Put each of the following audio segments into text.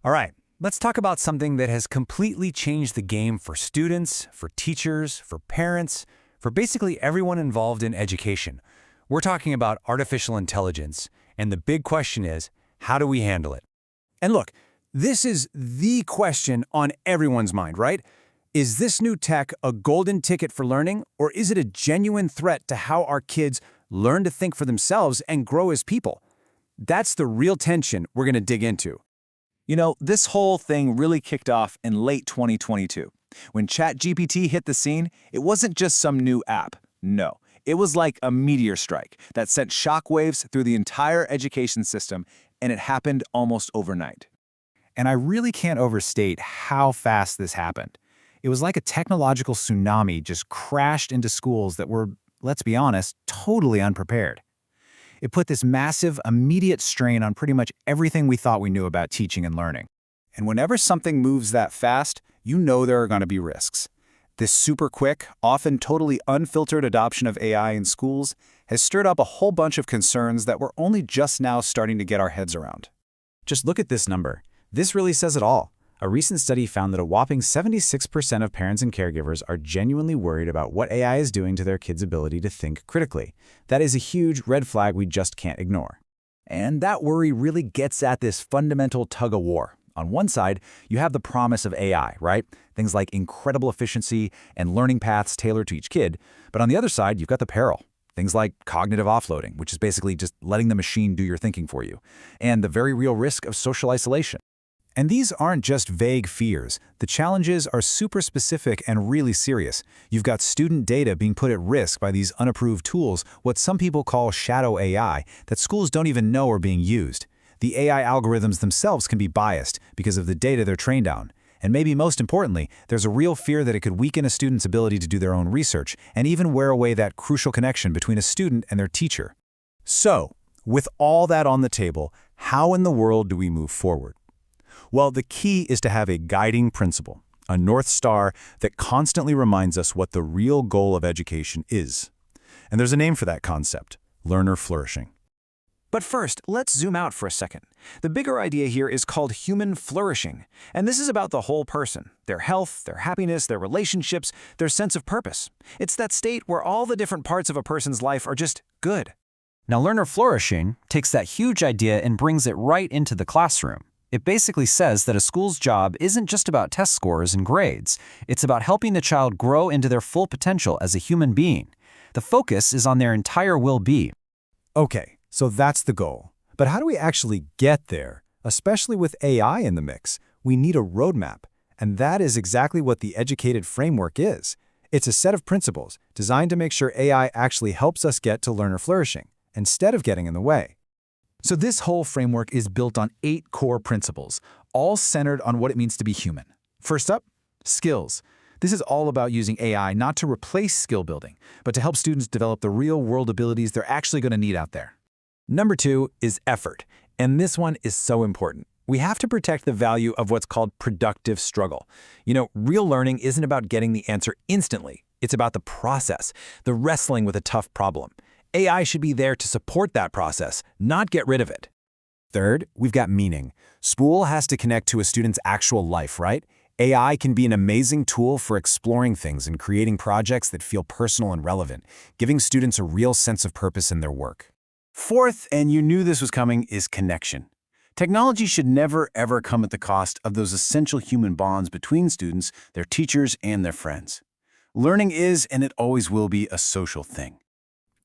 All right, let's talk about something that has completely changed the game for students, for teachers, for parents, for basically everyone involved in education. We're talking about artificial intelligence, and the big question is, how do we handle it? And look, this is the question on everyone's mind, right? Is this new tech a golden ticket for learning, or is it a genuine threat to how our kids learn to think for themselves and grow as people? That's the real tension we're going to dig into. You know, this whole thing really kicked off in late 2022. When ChatGPT hit the scene, it wasn't just some new app. No, it was like a meteor strike that sent shockwaves through the entire education system, and it happened almost overnight. And I really can't overstate how fast this happened. It was like a technological tsunami just crashed into schools that were, let's be honest, totally unprepared. It put this massive, immediate strain on pretty much everything we thought we knew about teaching and learning. And whenever something moves that fast, you know there are going to be risks. This super quick, often totally unfiltered adoption of AI in schools has stirred up a whole bunch of concerns that we're only just now starting to get our heads around. Just look at this number. This really says it all. A recent study found that a whopping 76% of parents and caregivers are genuinely worried about what AI is doing to their kids' ability to think critically. That is a huge red flag we just can't ignore. And that worry really gets at this fundamental tug-of-war. On one side, you have the promise of AI, right? Things like incredible efficiency and learning paths tailored to each kid. But on the other side, you've got the peril. Things like cognitive offloading, which is basically just letting the machine do your thinking for you, and the very real risk of social isolation. And these aren't just vague fears. The challenges are super specific and really serious. You've got student data being put at risk by these unapproved tools, what some people call shadow AI, that schools don't even know are being used. The AI algorithms themselves can be biased because of the data they're trained on. And maybe most importantly, there's a real fear that it could weaken a student's ability to do their own research and even wear away that crucial connection between a student and their teacher. So, with all that on the table, how in the world do we move forward? Well, the key is to have a guiding principle, a North Star that constantly reminds us what the real goal of education is. And there's a name for that concept, learner flourishing. But first, let's zoom out for a second. The bigger idea here is called human flourishing, and this is about the whole person, their health, their happiness, their relationships, their sense of purpose. It's that state where all the different parts of a person's life are just good. Now, learner flourishing takes that huge idea and brings it right into the classroom. It basically says that a school's job isn't just about test scores and grades. It's about helping the child grow into their full potential as a human being. The focus is on their entire well-being. Okay, so that's the goal. But how do we actually get there? Especially with AI in the mix, we need a roadmap. And that is exactly what the EducAIted Framework is. It's a set of principles designed to make sure AI actually helps us get to learner flourishing, instead of getting in the way. So this whole framework is built on 8 core principles, all centered on what it means to be human. First up, skills. This is all about using AI not to replace skill building, but to help students develop the real-world abilities they're actually going to need out there. Number 2 is effort, and this one is so important. We have to protect the value of what's called productive struggle. You know, real learning isn't about getting the answer instantly. It's about the process, the wrestling with a tough problem. AI should be there to support that process, not get rid of it. Third, we've got meaning. School has to connect to a student's actual life, right? AI can be an amazing tool for exploring things and creating projects that feel personal and relevant, giving students a real sense of purpose in their work. Fourth, and you knew this was coming, is connection. Technology should never, ever come at the cost of those essential human bonds between students, their teachers, and their friends. Learning is, and it always will be, a social thing.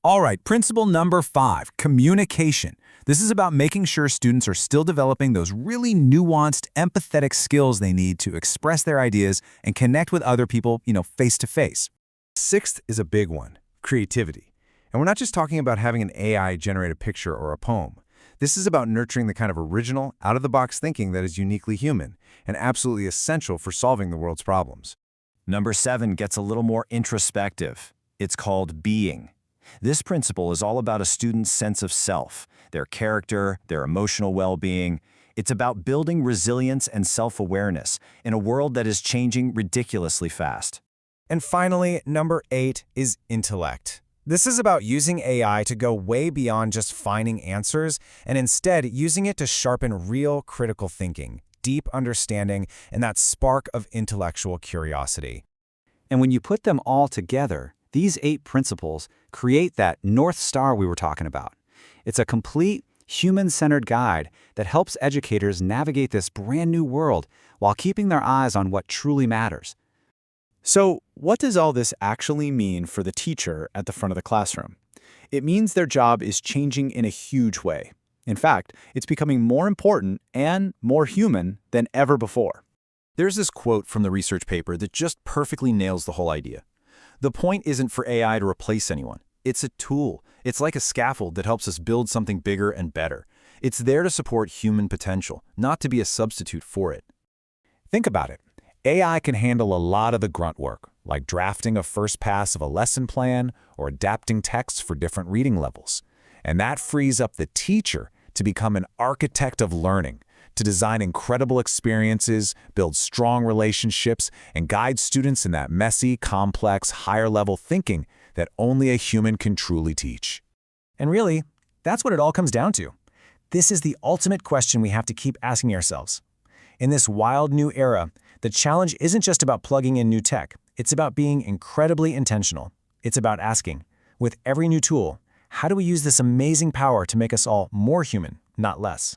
All right, principle number 5, communication. This is about making sure students are still developing those really nuanced, empathetic skills they need to express their ideas and connect with other people, face to face. Sixth is a big one, creativity. And we're not just talking about having an AI generate a picture or a poem. This is about nurturing the kind of original, out-of-the-box thinking that is uniquely human and absolutely essential for solving the world's problems. Number 7 gets a little more introspective. It's called being. This principle is all about a student's sense of self, their character, their emotional well-being. It's about building resilience and self-awareness in a world that is changing ridiculously fast. And finally, number 8 is intellect. This is about using AI to go way beyond just finding answers and instead using it to sharpen real critical thinking, deep understanding and that spark of intellectual curiosity. And when you put them all together, these 8 principles create that North Star we were talking about. It's a complete, human-centered guide that helps educators navigate this brand new world while keeping their eyes on what truly matters. So, what does all this actually mean for the teacher at the front of the classroom? It means their job is changing in a huge way. In fact, it's becoming more important and more human than ever before. There's this quote from the research paper that just perfectly nails the whole idea. The point isn't for AI to replace anyone. It's a tool. It's like a scaffold that helps us build something bigger and better. It's there to support human potential, not to be a substitute for it. Think about it. AI can handle a lot of the grunt work, like drafting a first pass of a lesson plan or adapting texts for different reading levels. And that frees up the teacher to become an architect of learning, to design incredible experiences, build strong relationships, and guide students in that messy, complex, higher-level thinking that only a human can truly teach. And really, that's what it all comes down to. This is the ultimate question we have to keep asking ourselves. In this wild new era, the challenge isn't just about plugging in new tech. It's about being incredibly intentional. It's about asking, with every new tool, how do we use this amazing power to make us all more human, not less?